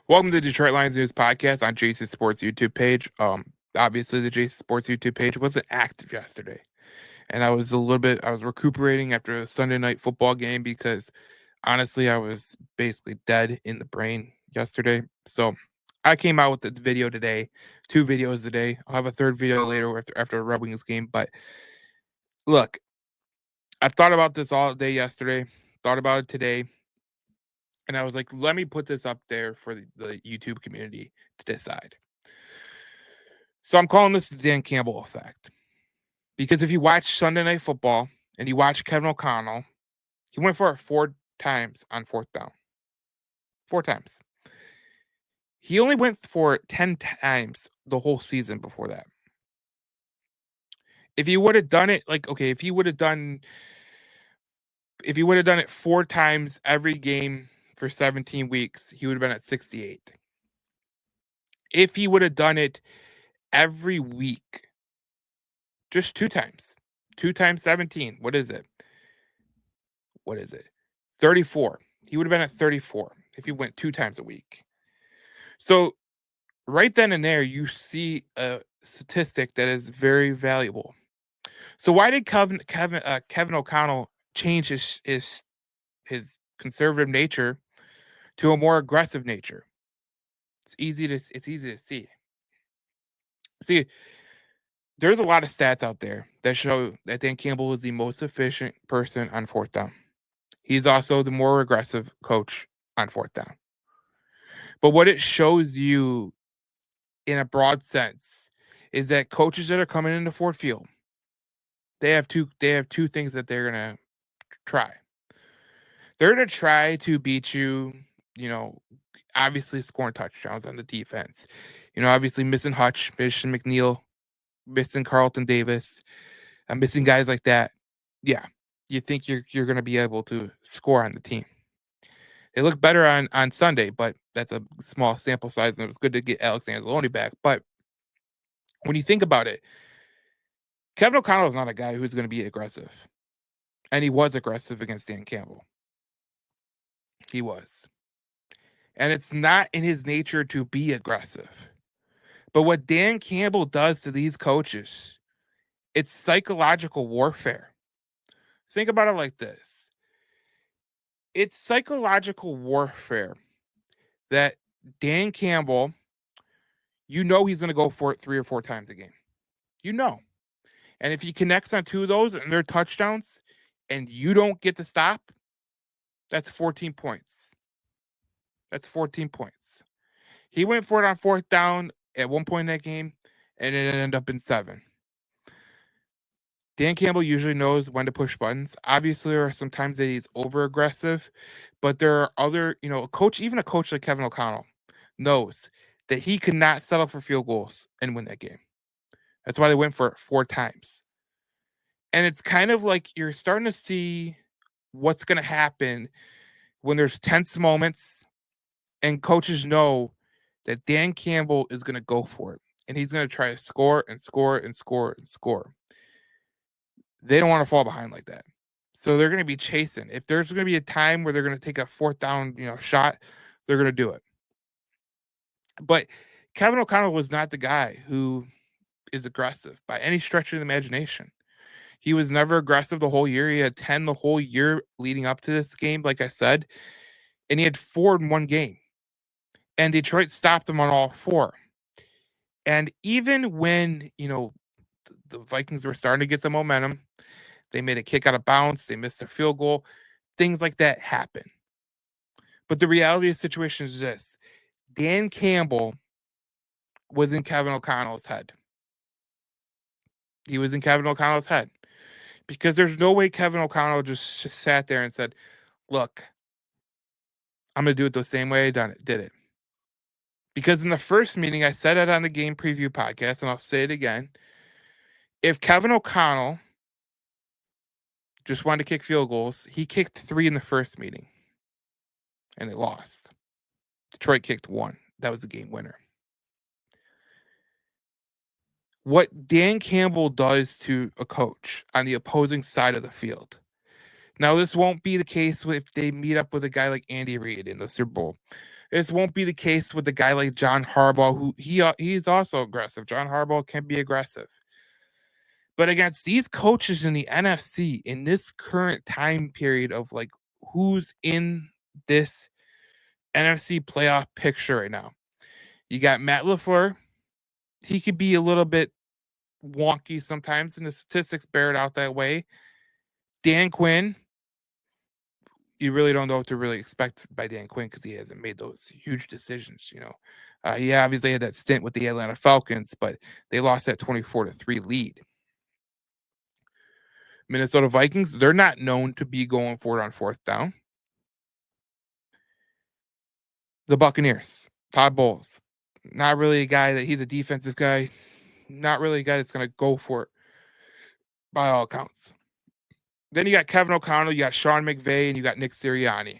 Welcome to the Detroit Lions News Podcast on JC Sports YouTube page. Obviously the JC Sports YouTube page wasn't active yesterday, and I was recuperating after a Sunday night football game because honestly I was basically dead in the brain yesterday. So I came out with the video today, 2 videos today. I'll have a third video later after a Red Wings game. But look, I've thought about this all day yesterday, thought about it today, and I was like, let me put this up there for the YouTube community to decide. So I'm calling this the Dan Campbell Effect. Because if you watch Sunday Night Football and you watch Kevin O'Connell, he went for it 4 times on fourth down. 4 times. He only went for it 10 times the whole season before that. If he would have done it, if he would have done it 4 times every game for 17 weeks, he would have been at 68. If he would have done it every week, just 2 times. 2 times 17. What is it? 34. He would have been at 34 if he went 2 times a week. So right then and there, you see a statistic that is very valuable. So why did Kevin O'Connell change his conservative nature to a more aggressive nature? It's easy to see. See, there's a lot of stats out there that show that Dan Campbell is the most efficient person on fourth down. He's also the more aggressive coach on fourth down. But what it shows you in a broad sense is that coaches that are coming into Ford Field, they have two things that they're going to try. They're going to try to beat you, obviously scoring touchdowns on the defense. Obviously missing Hutch, missing McNeil, missing Carlton Davis, missing guys like that. Yeah, you think you're going to be able to score on the team. They look better on Sunday, but that's a small sample size, and it was good to get Alex Anzalone back. But when you think about it, Kevin O'Connell is not a guy who's going to be aggressive. And he was aggressive against Dan Campbell. He was. And it's not in his nature to be aggressive. But what Dan Campbell does to these coaches, it's psychological warfare. Think about it like this. It's psychological warfare that Dan Campbell, he's going to go for it 3 or 4 times a game. And if he connects on 2 of those and they're touchdowns and you don't get the stop, that's 14 points. That's 14 points. He went for it on fourth down at one point in that game, and it ended up in 7. Dan Campbell usually knows when to push buttons. Obviously, there are some times that he's over-aggressive, but there are other, a coach like Kevin O'Connell knows that he could not settle for field goals and win that game. That's why they went for it 4 times. And it's kind of like you're starting to see what's going to happen when there's tense moments and coaches know that Dan Campbell is going to go for it. And he's going to try to score and score and score and score. They don't want to fall behind like that. So they're going to be chasing. If there's going to be a time where they're going to take a fourth down, shot, they're going to do it. But Kevin O'Connell was not the guy who is aggressive by any stretch of the imagination. He was never aggressive the whole year. He had 10 the whole year leading up to this game, like I said. And he had 4 in one game. And Detroit stopped him on all 4. And even when, the Vikings were starting to get some momentum, they made a kick out of bounds, they missed a field goal, things like that happen. But the reality of the situation is this. Dan Campbell was in Kevin O'Connell's head. He was in Kevin O'Connell's head. Because there's no way Kevin O'Connell just sat there and said, look, I'm going to do it the same way I did it. Because in the first meeting, I said it on the game preview podcast, and I'll say it again. If Kevin O'Connell just wanted to kick field goals, he kicked 3 in the first meeting, and it lost. Detroit kicked 1. That was the game winner. What Dan Campbell does to a coach on the opposing side of the field. Now, this won't be the case if they meet up with a guy like Andy Reid in the Super Bowl. This won't be the case with a guy like John Harbaugh, who he's also aggressive. John Harbaugh can be aggressive. But against these coaches in the NFC in this current time period of like who's in this NFC playoff picture right now, you got Matt LaFleur. He could be a little bit wonky sometimes, and the statistics bear it out that way. Dan Quinn, you really don't know what to really expect by Dan Quinn because he hasn't made those huge decisions. He obviously had that stint with the Atlanta Falcons, but they lost that 24-3 lead. Minnesota Vikings, they're not known to be going for it on fourth down. The Buccaneers, Todd Bowles, not really a guy that he's a defensive guy, not really a guy that's going to go for it by all accounts. Then you got Kevin O'Connell, you got Sean McVay, and you got Nick Sirianni.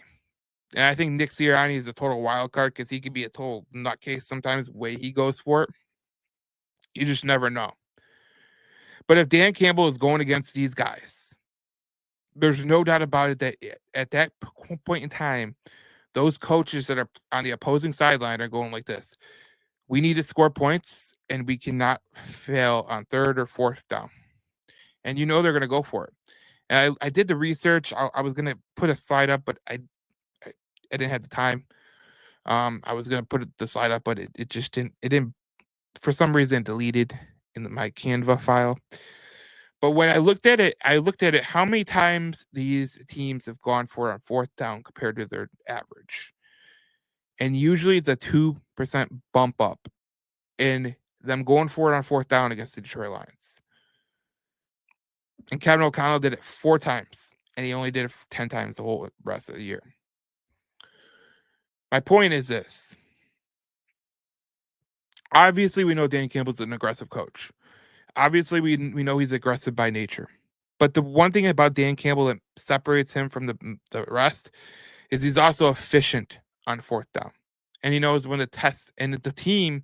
And I think Nick Sirianni is a total wild card because he could be a total nutcase sometimes the way he goes for it. You just never know. But if Dan Campbell is going against these guys, there's no doubt about it that at that point in time, those coaches that are on the opposing sideline are going like this. We need to score points, and we cannot fail on third or fourth down. And they're going to go for it. And I did the research. I was going to put a slide up, but I didn't have the time. I was going to put the slide up, but it just didn't, for some reason, deleted in my Canva file. But when I looked at it, how many times these teams have gone for it on fourth down compared to their average. And usually it's a 2% bump up in them going for it on fourth down against the Detroit Lions. And Kevin O'Connell did it 4 times, and he only did it 10 times the whole rest of the year. My point is this. Obviously, we know Dan Campbell's an aggressive coach. Obviously, we know he's aggressive by nature. But the one thing about Dan Campbell that separates him from the rest is he's also efficient on fourth down. And he knows when to test. And the team,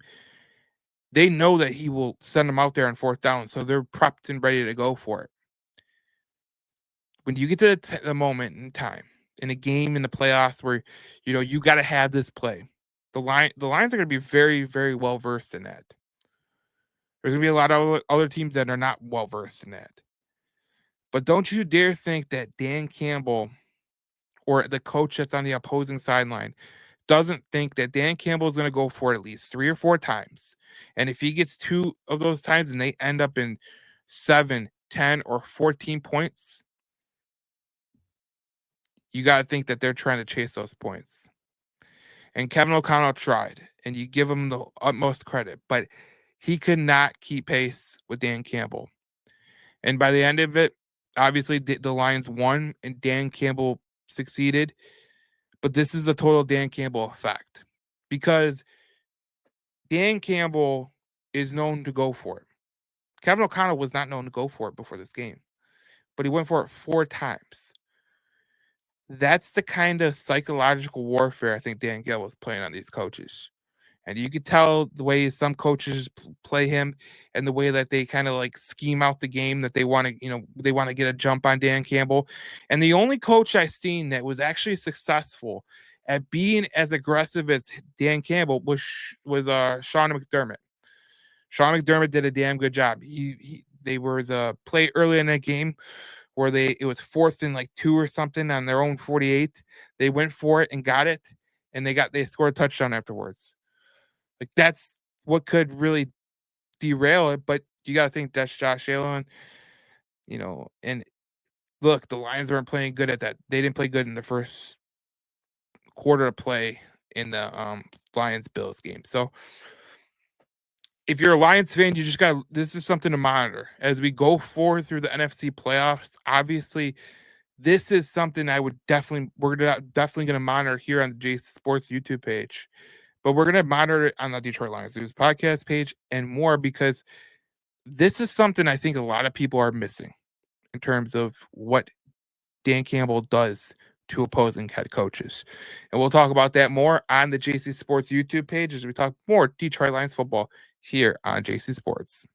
they know that he will send them out there on fourth down. So they're prepped and ready to go for it. When you get to the moment in time, in a game in the playoffs where, you got to have this play, the Lions are going to be very, very well versed in that. There's going to be a lot of other teams that are not well versed in that. But don't you dare think that Dan Campbell or the coach that's on the opposing sideline doesn't think that Dan Campbell is going to go for it at least 3 or 4 times. And if he gets 2 of those times and they end up in 7, 10, or 14 points, you got to think that they're trying to chase those points. And Kevin O'Connell tried, and you give him the utmost credit, but he could not keep pace with Dan Campbell. And by the end of it, obviously the Lions won and Dan Campbell succeeded. But this is the total Dan Campbell effect because Dan Campbell is known to go for it. Kevin O'Connell was not known to go for it before this game, but he went for it 4 times. That's the kind of psychological warfare I think Dan Campbell is playing on these coaches. And you could tell the way some coaches play him and the way that they kind of like scheme out the game that they want to get a jump on Dan Campbell. And the only coach I've seen that was actually successful at being as aggressive as Dan Campbell was Sean McDermott. Sean McDermott did a damn good job. They was a play early in that game where it was 4th and like 2 or something on their own 48. They went for it and got it, and they scored a touchdown afterwards. Like, that's what could really derail it, but you got to think that's Josh Allen, and look, the Lions weren't playing good at that. They didn't play good in the first quarter of play in the Lions-Bills game. So if you're a Lions fan, you just this is something to monitor. As we go forward through the NFC playoffs, obviously, this is something we're definitely going to monitor here on the JC Sports YouTube page. But we're going to monitor it on the Detroit Lions News podcast page and more because this is something I think a lot of people are missing in terms of what Dan Campbell does to opposing head coaches. And we'll talk about that more on the JC Sports YouTube page as we talk more Detroit Lions football here on JC Sports.